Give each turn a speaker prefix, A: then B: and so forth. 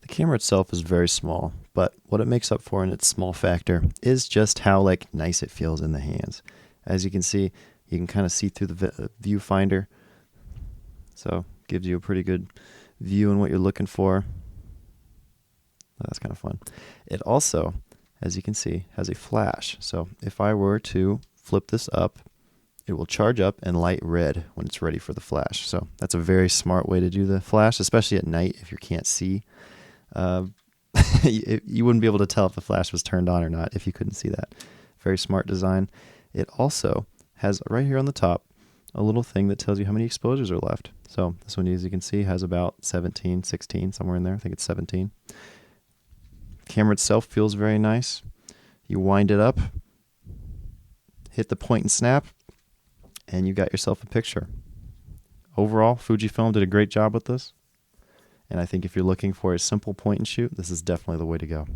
A: camera itself is very small, but what it makes up for in its small factor is just how nice it feels in the hands. As you can see, you can kind of see through the viewfinder, so gives you a pretty good view on what you're looking for. That's kind of fun. It also, as you can see, has a flash. So if I were to flip this up, it will charge up and light red when it's ready for the flash. So that's a very smart way to do the flash, especially at night if you can't see. You wouldn't be able to tell if the flash was turned on or not if you couldn't see that. Very smart design. It also has right here on the top a little thing that tells you how many exposures are left. So this one, as you can see, has about 17, 16, somewhere in there. I think it's 17. Camera itself feels very nice. You wind it up, hit the point and snap, and you got yourself a picture. Overall, Fujifilm did a great job with this. And I think if you're looking for a simple point and shoot, this is definitely the way to go.